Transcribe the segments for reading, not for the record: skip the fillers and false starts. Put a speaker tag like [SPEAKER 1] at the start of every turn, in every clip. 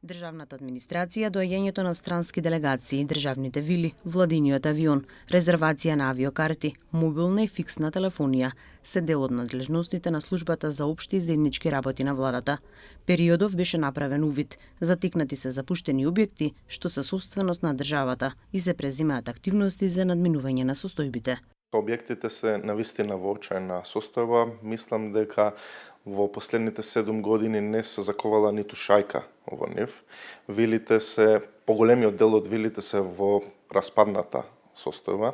[SPEAKER 1] Државната администрација, доаѓањето на странски делегации, државните вили, владиниот авион, резервација на авиокарти, мобилна и фиксна телефонија се дел од надлежностите на службата за општи и заеднички работи на владата. Периодов беше направен увид, затикнати се запуштени објекти што се собственост на државата и се презимаат активности за надминување на состојбите.
[SPEAKER 2] Објектите се навистина во очајна состојба. Мислам дека во последните 7 години не се заковала ниту шајка во нив. Вилите се, поголемиот дел од вилите се во распадната состојба,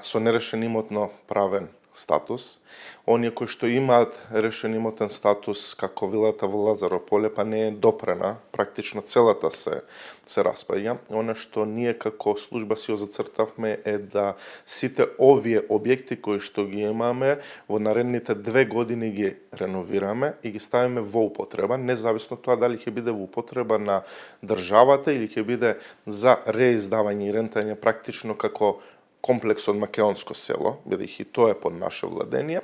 [SPEAKER 2] со нерешен имотно правен статус. Оние кои што имаат решен имотен статус, како вилата во Лазаро поле, па не е допрена, практично целата се распаѓа. Она што ние како служба си зацртавме е да сите овие објекти кои што ги имаме во наредните 2 години ги реновираме и ги ставиме во употреба, независно тоа дали ќе биде во употреба на државата или ќе биде за реиздавање и рентање практично како комплекс од Македонско село, бидејќи тоа е под наше владение.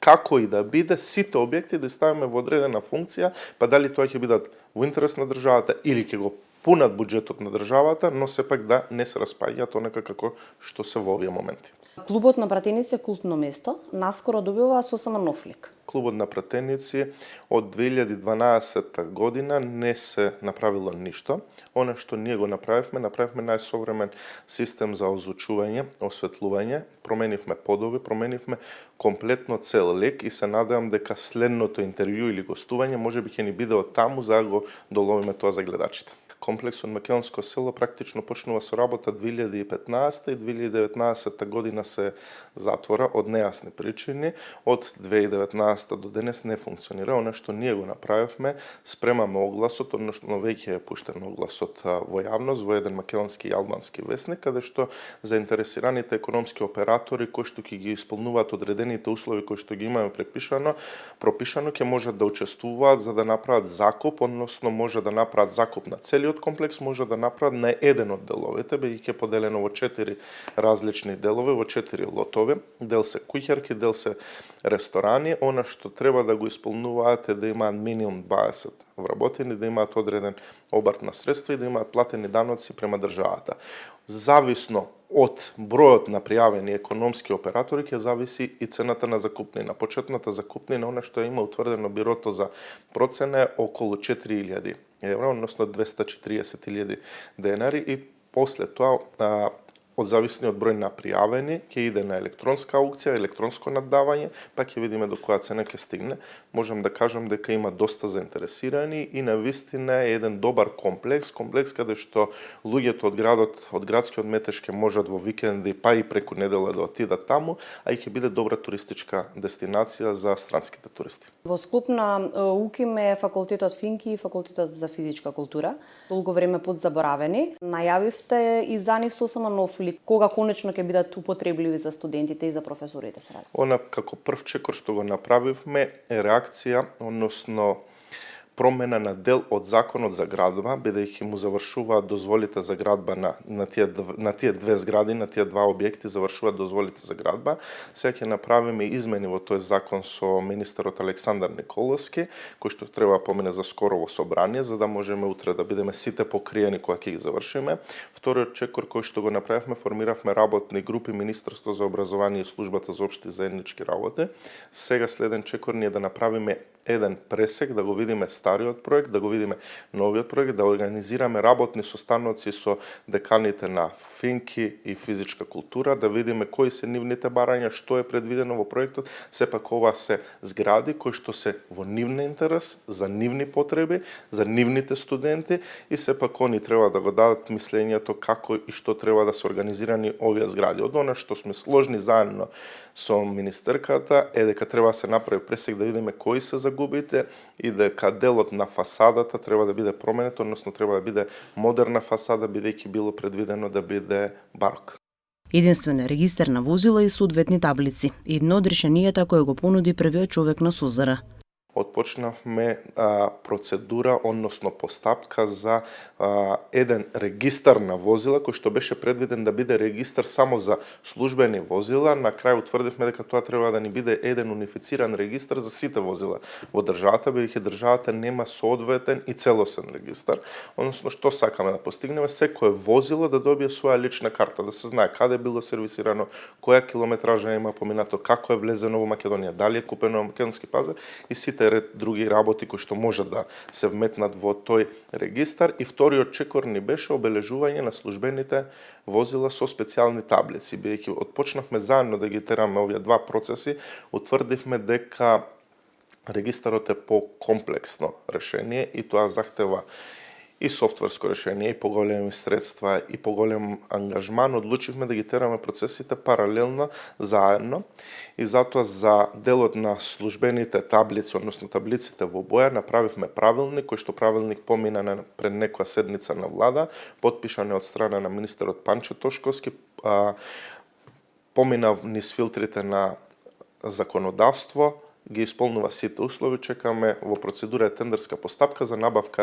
[SPEAKER 2] Како и да биде, сите објекти да ставиме во одредена функција, па дали тоа ќе бидат во интерес на државата или ќе го пунат буџетот на државата, но сепак да не се распаѓаат онека како што се во овие моменти.
[SPEAKER 3] Клубот на пратеници е култно место, наскоро добива сосема нов лик.
[SPEAKER 2] Клубот на пратеници од 2012 година не се направило ништо. Она што ние го направивме најсовремен систем за озвучување, осветлување, променивме подови, променивме комплетно цел лик и се надевам дека следното интервју или гостување можеби ќе ни биде од таму за да го доловиме тоа за гледачите. Комплексот Македонско село практично почнува со работа 2015 и 2019 година се затвора од нејасни причини. Од 2019 до денес не функционира. Она што ние го направивме, спремаме огласот, односно веќе е пуштен огласот во јавност, во еден македонски и албански весник, каде што заинтересираните економски оператори кои што ќе ги исполнуваат одредените услови кои што ги имаме пропишано ќе можат да учествуваат за да направат закуп, односно може да направат закуп на целиот комплекс, може да направат на еден од деловите, бидејќи е поделено во 4 различни делови, во 4 лотови. Дел се куќарки, дел се ресторани. Она што треба да го исполнуваат е да имаат минимум 20 вработени, да имаат одреден обрт на средства и да имаат платени даноци према државата. Зависно од бројот на пријавени економски оператори ќе зависи и цената на закупнина. Почетната закупнина, она што има утврдено бирото за процена е околу 4000 евра, односно 240.000 денари и после тоа од зависни од број на пријавени, ќе иде на електронска аукција, електронско наддавање, па ќе видиме до која цена ќе стигне. Можам да кажам дека има доста заинтересирани и навистина е еден добар комплекс каде што луѓето од градот, од градскиот метеж ќе можат во викенди, па и преку недела да отидат таму, а и ќе биде добра туристичка дестинација за странските туристи.
[SPEAKER 3] Во склоп на УКИМ е факултетот Финки и факултетот за физичка култура. Долго време подзаборавени. Најавивте и за нив сосема нов лик. Кога конечно ќе бидат употребливи за студентите и за професорите се разбира?
[SPEAKER 2] Она како прв чекор што го направивме е реакција, односно промена на дел од законот за градба, бидејќи му завршуваат дозволите за градба на тие две згради, на тие два објекти завршуваат дозволите за градба. Сега ќе направиме измени во тој закон со министерот Александар Николовски, кој што треба помине за скоро во собрание, за да можеме утре да бидеме сите покриени кога ќе ги завршиме. Вториот чекор кој што го направивме, формиравме работни групи Министерство за образование и службата за општи заеднички работи. Сега следен чекор ни е да направиме еден пресек, да го видиме стариот проект, да го видиме новиот проект, да организираме работни состаноци со деканите на Финки и физичка култура, да видиме кои се нивните барања, што е предвидено во проектот. Сепак ова се згради кои што се во нивен интерес, за нивни потреби, за нивните студенти и сепак они треба да го дадат мислењето како и што треба да се организирани овие згради. Од она што сме сложни заедно со министерката е дека треба да се направи пресек да видиме кои се загубите и дека делот на фасадата треба да биде променет, односно треба да биде модерна фасада, бидејќи било предвидено да биде барок.
[SPEAKER 1] Единствен е регистар на возила и соодветни таблици, едно од решенијата кој го понуди првиот човек на Созара.
[SPEAKER 2] отпочнавме процедура, односно постапка за еден регистар на возила, кој што беше предвиден да биде регистар само за службени возила. На крај утврдивме дека тоа треба да ни биде еден унифициран регистар за сите возила во државата, бидејќи државата нема соодветен и целосен регистар. Односно, што сакаме да постигнеме? Секое возило да добие своја лична карта, да се знае каде било сервисирано, која километража има поминато, како е влезено во Македонија, дали е купено на македонски пазар и сите ред други работи кои што може да се вметнат во тој регистар. И вториот чекор ни беше обележување на службените возила со специјални таблици. Бидејќи отпочнавме заедно да ги тераме овие два процеси, утврдивме дека регистарот е по-комплексно решение и тоа захтева и софтверско решение, и поголеми средства, и поголем ангажман. Одлучивме да ги тераме процесите паралелно, заедно, и затоа за делот на службените таблици, односно таблиците во боја, направивме правилник, кој што правилник помина пред некоја седница на влада, потпишане од страна на министерот Панчо Тошковски, помина низ филтрите на законодавство, ги исполнува сите услови, чекаме во процедура тендерска постапка за набавка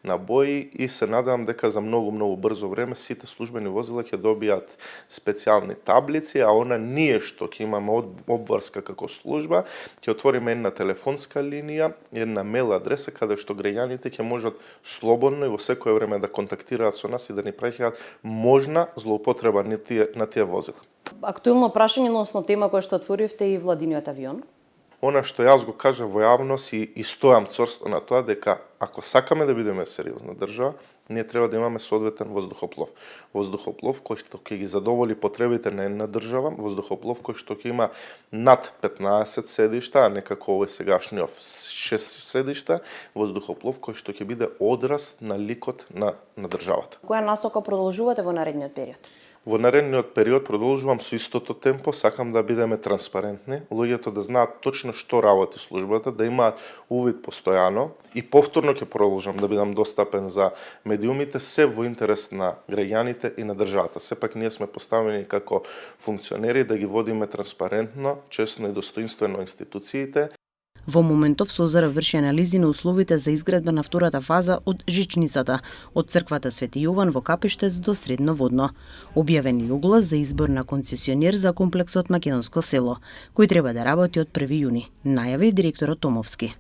[SPEAKER 2] на бои и се надевам дека за многу брзо време сите службени возила ќе добијат специјални таблици, а она ние што ќе имаме обврска како служба, ќе отвориме една телефонска линија, една мейл адреса каде што граѓаните ќе можат слободно и во секое време да контактираат со нас и да ни праќаат можна злоупотреба на тие возила.
[SPEAKER 3] Актуелно прашање, односно тема која што отворивте и владиниот авион.
[SPEAKER 2] Она што јас го кажа во јавност и стојам цврсто на тоа дека ако сакаме да бидеме сериозна држава, ние треба да имаме соодветен воздухоплов. Воздухоплов кој што ќе ги задоволи потребите на една држава, воздухоплов кој што ќе има над 15 седишта, а не како овој сегашниот 6 седишта, воздухоплов кој што ќе биде одраз на ликот на државата.
[SPEAKER 3] Која насока продолжувате во наредниот период?
[SPEAKER 2] Во наредниот период продолжувам со истото темпо, сакам да бидеме транспарентни, луѓето да знаат точно што работи службата, да имаат увид постојано и повторно ќе продолжам да бидам достапен за медиумите, се во интерес на граѓаните и на државата. Сепак ние сме поставени како функционери да ги водиме транспарентно, честно и достоинствено институциите.
[SPEAKER 1] Во моментов СОЗР врши анализи на условите за изградба на втората фаза од жичницата, од црквата Свети Јован во Капиштец до Средноводно. Објавен и оглас за избор на концесионер за комплексот Македонско село, кој треба да работи од 1 јуни, најави директорот Томовски.